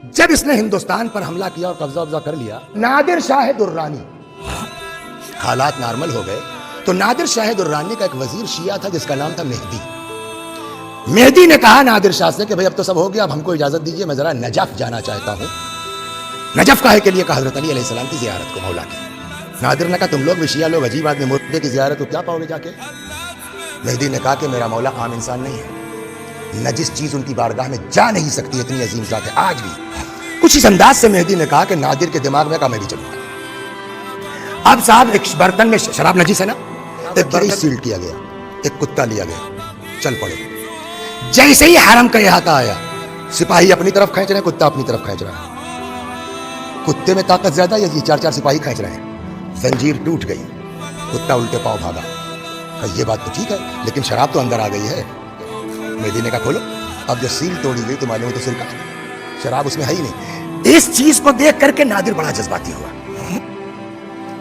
جب اس نے ہندوستان پر حملہ کیا اور قبضہ کر لیا، نادر شاہ درانی، حالات نارمل ہو گئے تو نادر شاہ درانی کا ایک وزیر شیعہ تھا جس کا نام تھا مہدی۔ مہدی نے کہا نادر شاہ سے کہ بھئی اب تو سب ہو گیا، اب ہم کو اجازت دیجئے، میں ذرا نجف جانا چاہتا ہوں۔ نجف کاہے کے لیے؟ کہا حضرت علی علیہ السلام کی زیارت کو، مولا کی۔ نادر نے کہا تم لوگ بھی شیعہ لوگ عجیب آدمی، مردے کی زیارت کو کیا پاؤ گے جا کے؟ مہدی نے کہا کہ میرا مولا عام انسان نہیں ہے، نجس چیز ان کی بارگاہ میں جا نہیں سکتی، اتنی عظیم ذات ہے۔ آج بھی کچھ اس انداز سے مہدی نے کہا کہ نادر کے دماغ میں کہا میں بھی چلوں گا۔ اب صاحب ایک برتن میں شراب نجس ہے نا، ایک برتن سیل کیا گیا، ایک کتا لیا گیا، چل پڑے۔ جیسے ہی حرم کا احاطہ آیا، سپاہی اپنی طرف کھینچ رہے ہیں، کتا اپنی طرف کھینچ رہا ہے۔ کتے میں طاقت زیادہ، یہ چار چار سپاہی کھینچ رہے ہیں، زنجیر ٹوٹ گئی، کتا الٹے پاؤں بھاگا۔ کہا یہ بات تو ٹھیک ہے لیکن شراب تو اندر آ گئی ہے۔ مہدی نے کہا کھولو، اب جو سیل توڑی گئی تو معلوم ہے تو سرکہ شراب اس میں ہے ہی نہیں۔ اس چیز کو دیکھ کر کے نادر بڑا جذباتی ہوا،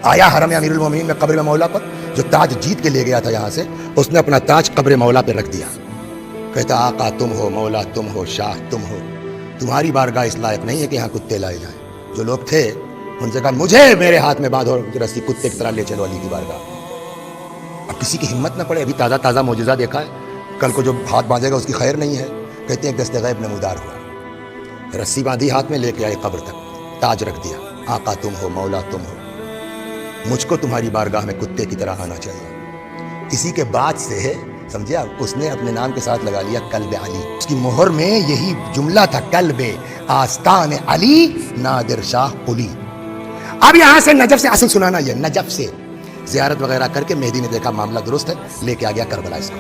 آیا حرم امیر المومنین میں قبر مولا پر، جو تاج جیت کے لے گیا تھا یہاں سے، اس نے اپنا تاج قبر مولا پہ رکھ دیا۔ کہتا آقا تم ہو، مولا تم ہو، شاہ تم ہو، تمہاری بارگاہ اس لائق نہیں ہے کہ یہاں کتے لائے جائیں۔ جو لوگ تھے ان سے کہا مجھے میرے ہاتھ میں باندھو رسی، کتے کی طرح لے چلو علی کی بارگاہ۔ اب کسی کی ہمت نہ پڑے، ابھی تازہ تازہ معجزہ دیکھا ہے، کل کو جو ہاتھ باندھے گا اس کی خیر نہیں ہے۔ کہتے ہیں ایک دست غیب نمودار ہوا، رسی باندھی ہاتھ میں لے کے آئے قبر تک، تاج رکھ دیا، آقا تم ہو، مولا تم ہو، مجھ کو تمہاری بارگاہ میں کتے کی طرح آنا چاہیے۔ اسی کے بعد سے سمجھے اس نے اپنے نام کے ساتھ لگا لیا قلب علی۔ اس کی مہر میں یہی جملہ تھا، قلب آستان علی نادر شاہ قلی۔ اب یہاں سے نجف سے اصل سنانا، یہ نجف سے زیارت وغیرہ کر کے مہدی نے دیکھا معاملہ درست ہے، لے کے آ گیا کربلا۔ اس کو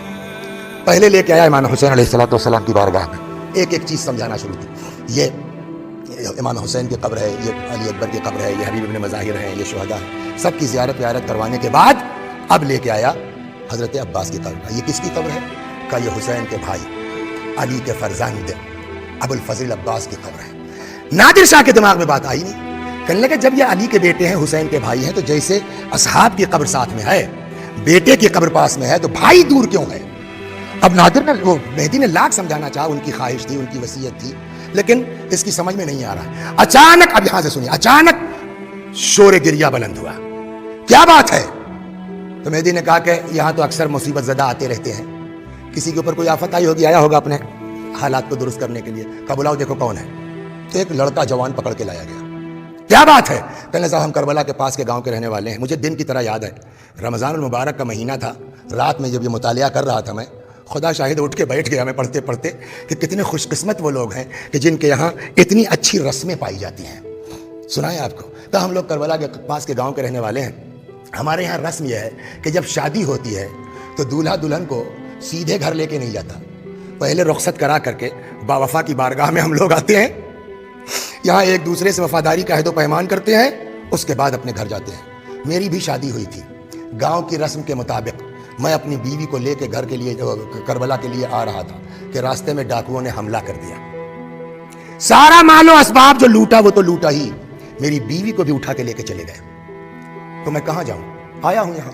پہلے لے کے آیا امام حسین علیہ السلام کی بارگاہ میں، ایک ایک چیز سمجھانا شروع کی۔ یہ امام حسین کی قبر ہے، یہ علی اکبر کی قبر ہے، یہ حبیب ابن مظاہر ہیں، یہ شہداء ہیں، سب کی زیارت ویارت کروانے کے بعد اب لے کے آیا حضرت عباس کی قبر۔ یہ کس کی قبر ہے؟ کہ یہ حسین کے بھائی علی کے فرزند ابو الفضل عباس کی قبر ہے۔ نادر شاہ کے دماغ میں بات آئی نہیں، کہنے لگا جب یہ علی کے بیٹے ہیں، حسین کے بھائی ہیں، تو جیسے اصحاب کی قبر ساتھ میں ہے، بیٹے کی قبر پاس میں ہے، تو بھائی دور کیوں ہے؟ اب نادر نے مہدی نے لاکھ سمجھانا چاہا، ان کی خواہش تھی، ان کی وصیت تھی، لیکن اس کی سمجھ میں نہیں آ رہا۔ اچانک، اب یہاں سے سنیے، اچانک شور گریہ بلند ہوا۔ کیا بات ہے؟ تو مہدی نے کہا کہ یہاں تو اکثر مصیبت زدہ آتے رہتے ہیں، کسی کے اوپر کوئی آفت آئی ہوگی، آیا ہوگا اپنے حالات کو درست کرنے کے لیے۔ کہا بلاؤ دیکھو کون ہے۔ تو ایک لڑکا جوان پکڑ کے لایا گیا۔ کیا بات ہے؟ کہنے صاحب ہم کربلا کے پاس کے گاؤں کے رہنے والے ہیں، مجھے دن کی طرح یاد ہے، رمضان المبارک کا مہینہ تھا، رات میں جب یہ مطالعہ کر رہا تھا میں، خدا شاہد اٹھ کے بیٹھ گیا میں پڑھتے پڑھتے کہ کتنے خوش قسمت وہ لوگ ہیں کہ جن کے یہاں اتنی اچھی رسمیں پائی جاتی ہیں۔ سنائیں آپ کو، تو ہم لوگ کربلا کے پاس کے گاؤں کے رہنے والے ہیں، ہمارے یہاں رسم یہ ہے کہ جب شادی ہوتی ہے تو دولہا دلہن کو سیدھے گھر لے کے نہیں جاتا، پہلے رخصت کرا کر کے باوفا کی بارگاہ میں ہم لوگ آتے ہیں، یہاں ایک دوسرے سے وفاداری کا عہد و پیمان کرتے ہیں، اس کے بعد اپنے گھر جاتے ہیں۔ میری بھی شادی ہوئی تھی، گاؤں کی رسم کے مطابق میں اپنی بیوی کو لے کے گھر کے لیے کربلا کے لیے آ رہا تھا کہ راستے میں ڈاکوؤں نے حملہ کر دیا، سارا مال و اسباب جو لوٹا وہ تو لوٹا ہی، میری بیوی کو بھی اٹھا کے لے کے چلے گئے۔ تو میں کہاں جاؤں؟ آیا ہوں یہاں۔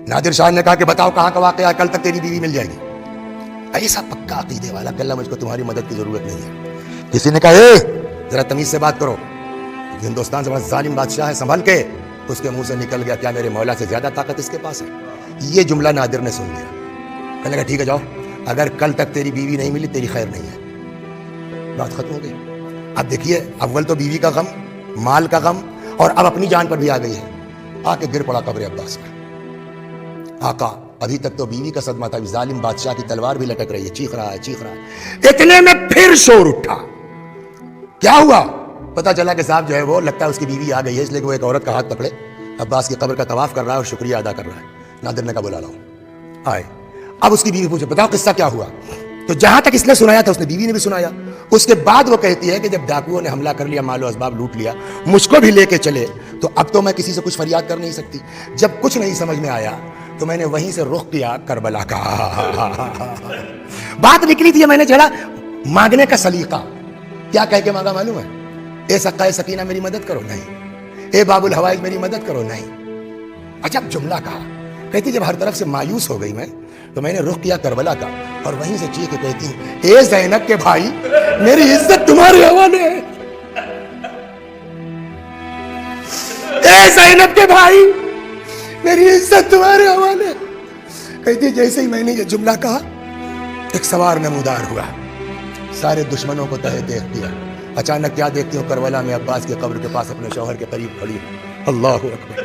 نادر شاہ نے کہا کہ بتاؤ کہاں کا واقعہ، کل تک تیری بیوی مل جائے گی۔ ایسا پکا عقیدے والا کہ اللہ مجھ کو تمہاری مدد کی ضرورت نہیں ہے۔ کسی نے کہا اے ذرا تمیز سے بات کرو، ہندوستان سے بڑا ظالم بادشاہ ہے، سنبھل کے۔ اس کے منہ سے نکل گیا کیا میرے مولا سے زیادہ طاقت اس کے پاس ہے؟ یہ جملہ نادر نے سن لیا، کہنے لگا ٹھیک ہے جاؤ، اگر کل تک تیری بیوی نہیں ملی تیری خیر نہیں ہے۔ بات ختم ہو گئی۔ اب دیکھیے، اول تو بیوی کا غم، مال کا غم، اور اب اپنی جان پر بھی آ گئی ہے۔ آ کے گر پڑا قبر عباس پر۔ آقا ابھی تک تو بیوی کا صدمہ تھا، ظالم بادشاہ کی تلوار بھی لٹک رہی ہے، چیخ رہا ہے چیخ رہا ہے۔ اتنے میں پھر شور اٹھا۔ کیا ہوا؟ پتا چلا کہ صاحب جو ہے وہ لگتا ہے اس کی بیوی آ گئی ہے، اس لیے کہ وہ ایک عورت کا ہاتھ پکڑے عباس کی قبر کا طواف کر رہا ہے اور شکریہ ادا کر رہا ہے۔ نادر نے کہا بلا لاؤ۔ آئے، اب اس کی بیوی پوچھے بتاؤ قصہ کیا ہوا؟ تو جہاں تک اس نے سنایا تھا اس نے بیوی نے بھی سنایا۔ اس کے بعد وہ کہتی ہے کہ جب ڈاکوؤں نے حملہ کر لیا، مال و اسباب لوٹ لیا، مجھ کو بھی لے کے چلے، تو اب تو میں کسی سے کچھ فریاد کر نہیں سکتی۔ جب کچھ نہیں سمجھ میں آیا تو میں نے وہیں سے رخ کیا کربلا کا۔ بات نکلی تھی، میں نے چڑھا مانگنے کا سلیقہ، کیا کہہ کے مانگا معلوم ہے؟ اے سقائے سکینہ میری مدد کرو، نہیں۔ اے باب الحوائج میری مدد کرو، نہیں۔ عجب جملہ کہا۔ کہتی جب ہر طرف سے مایوس ہو گئی میں تو میں نے رخ کیا کربلا کا، اور وہیں سے چیخ کے کہتی اے زینب کے بھائی میری عزت تمہارے حوالے ہے۔ اے زینب کے بھائی میری عزت تمہارے حوالے. کہتی جیسے ہی میں نے یہ جملہ کہا ایک سوار نمودار ہوا, سارے دشمنوں کو تہے دیکھ دیا. اچانک کیا دیکھتی ہوں کربلا میں عباس کی قبر کے پاس اپنے شوہر کے قریب کھڑی. اللہ اکبر.